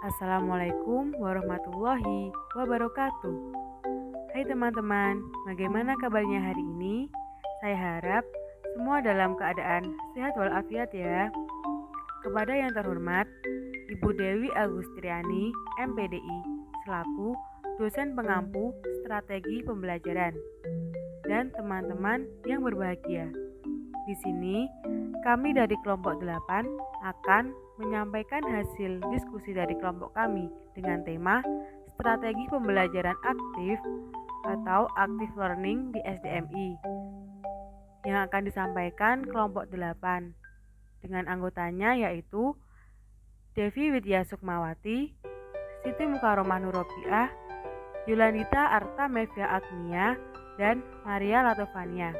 Assalamualaikum warahmatullahi wabarakatuh. Hai teman-teman, bagaimana kabarnya hari ini? Saya harap semua dalam keadaan sehat walafiat ya. Kepada yang terhormat Ibu Dewi Agustriani, MPDI, selaku dosen pengampu strategi pembelajaran, dan teman-teman yang berbahagia. Di sini, kami dari kelompok 8 akan menyampaikan hasil diskusi dari kelompok kami dengan tema strategi pembelajaran aktif atau active learning di SDMI yang akan disampaikan kelompok 8 dengan anggotanya yaitu Devi Widya Sukmawati, Siti Mukaromah Nurobiah, Yulandita Arta Mevia Agnia, dan Maria Latovania.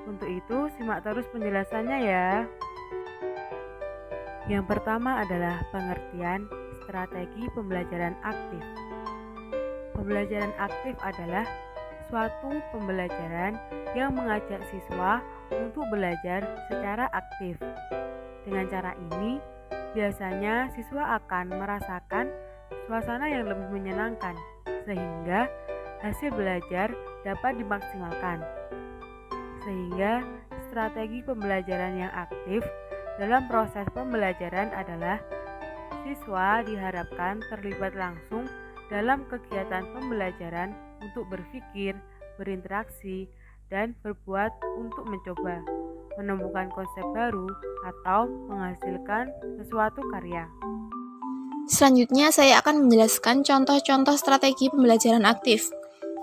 Untuk itu, simak terus penjelasannya ya. Yang pertama adalah pengertian strategi pembelajaran aktif. Pembelajaran aktif adalah suatu pembelajaran yang mengajak siswa untuk belajar secara aktif. Dengan cara ini, biasanya siswa akan merasakan suasana yang lebih menyenangkan, sehingga hasil belajar dapat dimaksimalkan. Sehingga strategi pembelajaran yang aktif dalam proses pembelajaran adalah siswa diharapkan terlibat langsung dalam kegiatan pembelajaran untuk berpikir, berinteraksi, dan berbuat untuk mencoba, menemukan konsep baru, atau menghasilkan sesuatu karya. Selanjutnya saya akan menjelaskan contoh-contoh strategi pembelajaran aktif,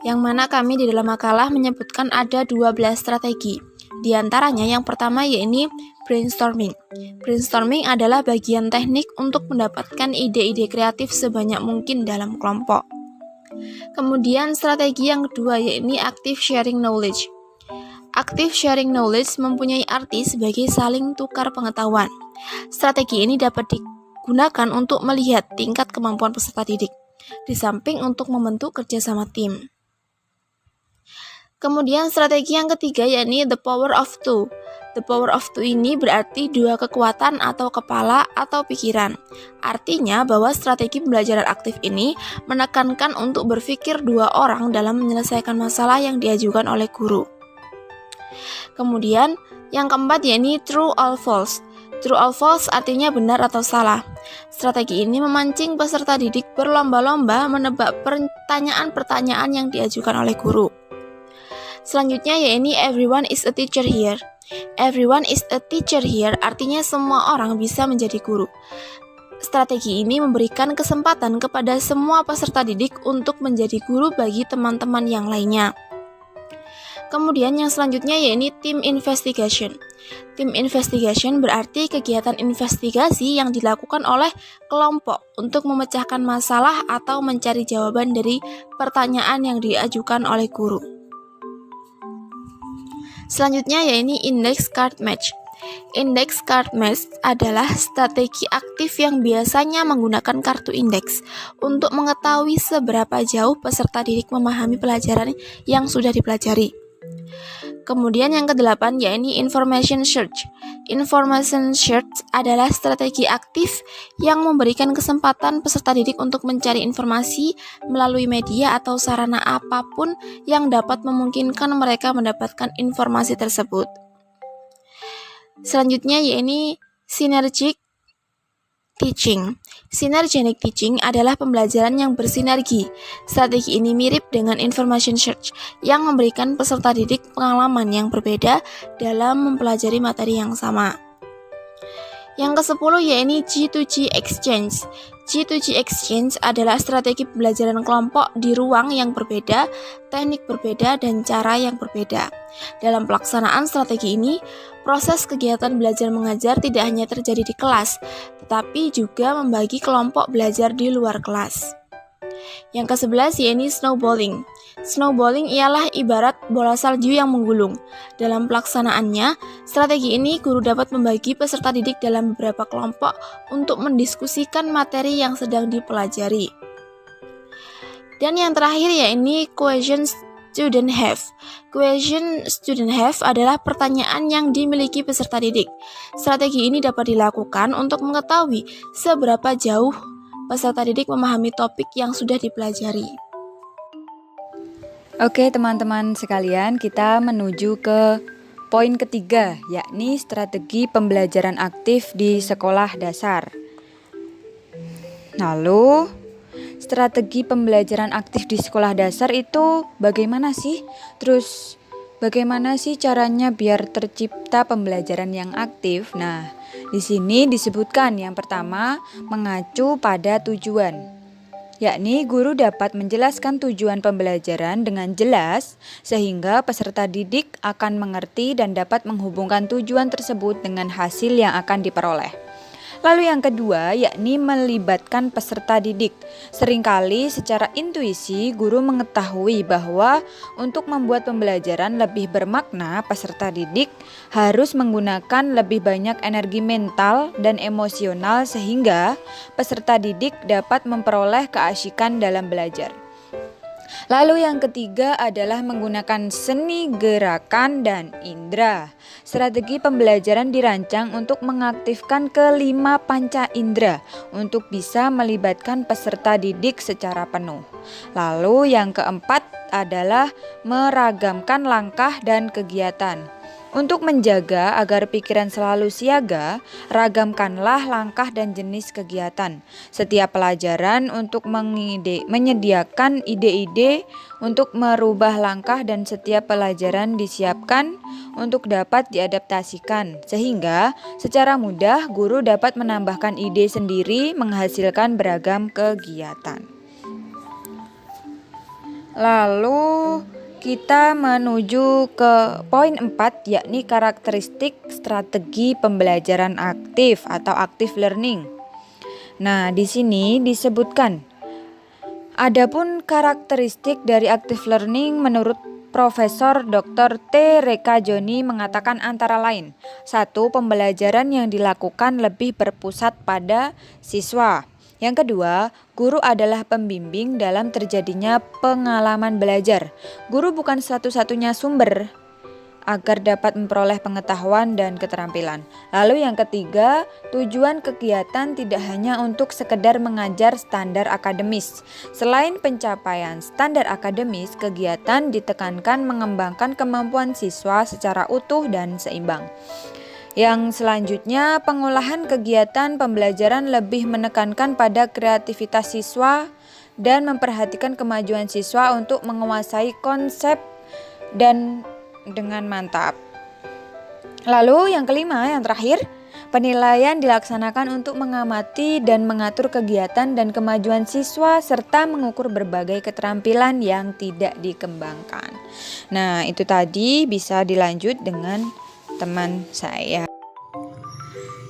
yang mana kami di dalam makalah menyebutkan ada 12 strategi. Di antaranya yang pertama yaitu brainstorming. Brainstorming adalah bagian teknik untuk mendapatkan ide-ide kreatif sebanyak mungkin dalam kelompok. Kemudian strategi yang kedua yaitu active sharing knowledge. Active sharing knowledge mempunyai arti sebagai saling tukar pengetahuan. Strategi ini dapat digunakan untuk melihat tingkat kemampuan peserta didik, di samping untuk membentuk kerjasama tim. Kemudian strategi yang ketiga yakni the power of two. The power of two ini berarti dua kekuatan atau kepala atau pikiran. Artinya bahwa strategi pembelajaran aktif ini menekankan untuk berpikir dua orang dalam menyelesaikan masalah yang diajukan oleh guru. Kemudian yang keempat yakni true or false. True or false artinya benar atau salah. Strategi ini memancing peserta didik berlomba-lomba menebak pertanyaan-pertanyaan yang diajukan oleh guru. Selanjutnya yaitu everyone is a teacher here. Everyone is a teacher here artinya semua orang bisa menjadi guru. Strategi ini memberikan kesempatan kepada semua peserta didik untuk menjadi guru bagi teman-teman yang lainnya. Kemudian yang selanjutnya yaitu team investigation. Team investigation berarti kegiatan investigasi yang dilakukan oleh kelompok untuk memecahkan masalah atau mencari jawaban dari pertanyaan yang diajukan oleh guru. Selanjutnya yaitu index card match. Index card match adalah strategi aktif yang biasanya menggunakan kartu indeks untuk mengetahui seberapa jauh peserta didik memahami pelajaran yang sudah dipelajari. Kemudian yang kedelapan yaitu information search. Information search adalah strategi aktif yang memberikan kesempatan peserta didik untuk mencari informasi melalui media atau sarana apapun yang dapat memungkinkan mereka mendapatkan informasi tersebut. Selanjutnya yaitu synergic teaching. Synergetic teaching adalah pembelajaran yang bersinergi. Strategi ini mirip dengan information search yang memberikan peserta didik pengalaman yang berbeda dalam mempelajari materi yang sama. Yang ke-10 yaitu G2G exchange. G2G exchange adalah strategi pembelajaran kelompok di ruang yang berbeda, teknik berbeda, dan cara yang berbeda. Dalam pelaksanaan strategi ini, proses kegiatan belajar mengajar tidak hanya terjadi di kelas, tetapi juga membagi kelompok belajar di luar kelas. Yang ke-11 yaitu snowballing. Snowballing ialah ibarat bola salju yang menggulung. Dalam pelaksanaannya, strategi ini guru dapat membagi peserta didik dalam beberapa kelompok untuk mendiskusikan materi yang sedang dipelajari. Dan yang terakhir yaitu cohesion student have. Question student have adalah pertanyaan yang dimiliki peserta didik. Strategi ini dapat dilakukan untuk mengetahui seberapa jauh peserta didik memahami topik yang sudah dipelajari. Oke teman-teman sekalian, kita menuju ke poin ketiga, yakni strategi pembelajaran aktif di sekolah dasar. Lalu, strategi pembelajaran aktif di sekolah dasar itu bagaimana sih? Terus, bagaimana sih caranya biar tercipta pembelajaran yang aktif? Nah, di sini disebutkan yang pertama, mengacu pada tujuan. Yakni guru dapat menjelaskan tujuan pembelajaran dengan jelas sehingga peserta didik akan mengerti dan dapat menghubungkan tujuan tersebut dengan hasil yang akan diperoleh. Lalu yang kedua, yakni melibatkan peserta didik. Seringkali secara intuisi guru mengetahui bahwa untuk membuat pembelajaran lebih bermakna, peserta didik harus menggunakan lebih banyak energi mental dan emosional sehingga peserta didik dapat memperoleh keasyikan dalam belajar. Lalu yang ketiga adalah menggunakan seni gerakan dan indera. Strategi pembelajaran dirancang untuk mengaktifkan kelima panca indera untuk bisa melibatkan peserta didik secara penuh. Lalu yang keempat adalah meragamkan langkah dan kegiatan. Untuk menjaga agar pikiran selalu siaga, ragamkanlah langkah dan jenis kegiatan. Setiap pelajaran untuk menyediakan ide-ide untuk merubah langkah dan setiap pelajaran disiapkan untuk dapat diadaptasikan. Sehingga secara mudah guru dapat menambahkan ide sendiri menghasilkan beragam kegiatan. Lalu kita menuju ke poin 4, yakni karakteristik strategi pembelajaran aktif atau active learning. Nah, di sini disebutkan, adapun karakteristik dari active learning menurut Profesor Dr. T. Reka Joni mengatakan antara lain, 1. Pembelajaran yang dilakukan lebih berpusat pada siswa. Yang kedua, guru adalah pembimbing dalam terjadinya pengalaman belajar. Guru bukan satu-satunya sumber agar dapat memperoleh pengetahuan dan keterampilan. Lalu yang ketiga, tujuan kegiatan tidak hanya untuk sekedar mengajar standar akademis. Selain pencapaian standar akademis, kegiatan ditekankan mengembangkan kemampuan siswa secara utuh dan seimbang. Yang selanjutnya, pengolahan kegiatan pembelajaran lebih menekankan pada kreativitas siswa dan memperhatikan kemajuan siswa untuk menguasai konsep dan dengan mantap. Lalu yang kelima, yang terakhir, penilaian dilaksanakan untuk mengamati dan mengatur kegiatan dan kemajuan siswa serta mengukur berbagai keterampilan yang tidak dikembangkan. Nah, itu tadi bisa dilanjut dengan teman saya.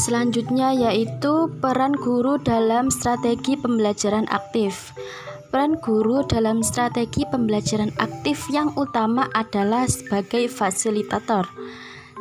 Selanjutnya yaitu peran guru dalam strategi pembelajaran aktif. Peran guru dalam strategi pembelajaran aktif yang utama adalah sebagai fasilitator.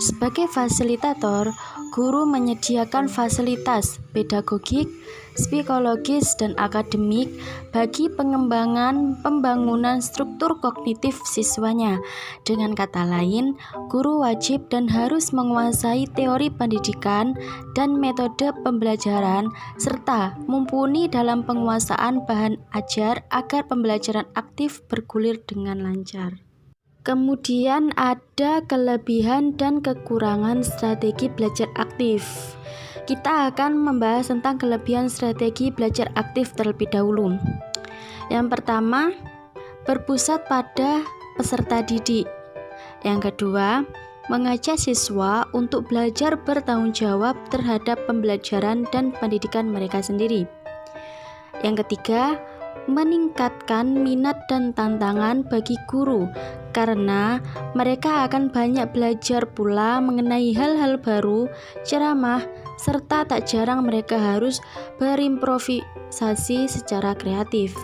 Sebagai fasilitator, guru menyediakan fasilitas pedagogik, psikologis, dan akademik bagi pembangunan struktur kognitif siswanya. Dengan kata lain, guru wajib dan harus menguasai teori pendidikan dan metode pembelajaran serta mumpuni dalam penguasaan bahan ajar agar pembelajaran aktif bergulir dengan lancar. Kemudian ada kelebihan dan kekurangan strategi belajar aktif. Kita akan membahas tentang kelebihan strategi belajar aktif terlebih dahulu. Yang pertama, berpusat pada peserta didik. Yang kedua, mengajak siswa untuk belajar bertanggung jawab terhadap pembelajaran dan pendidikan mereka sendiri. Yang ketiga, meningkatkan minat dan tantangan bagi guru karena mereka akan banyak belajar pula mengenai hal-hal baru, ceramah, serta tak jarang mereka harus berimprovisasi secara kreatif.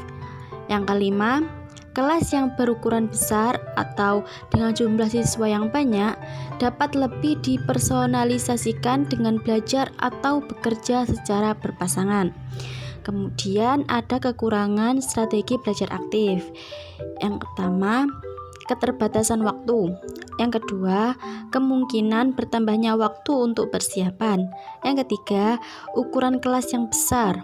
Yang kelima, kelas yang berukuran besar atau dengan jumlah siswa yang banyak dapat lebih dipersonalisasikan dengan belajar atau bekerja secara berpasangan. Kemudian ada kekurangan strategi belajar aktif. Yang pertama, keterbatasan waktu. Yang kedua, kemungkinan bertambahnya waktu untuk persiapan. Yang ketiga, ukuran kelas yang besar.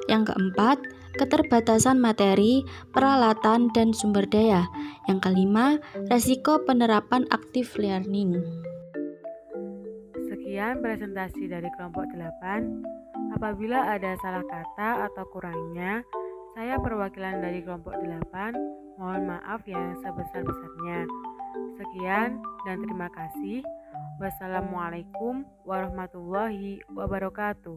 Yang keempat, keterbatasan materi, peralatan, dan sumber daya. Yang kelima, resiko penerapan active learning. Sekian presentasi dari kelompok 8. Apabila ada salah kata atau kurangnya, saya perwakilan dari kelompok 8, mohon maaf yang sebesar-besarnya. Sekian dan terima kasih. Wassalamualaikum warahmatullahi wabarakatuh.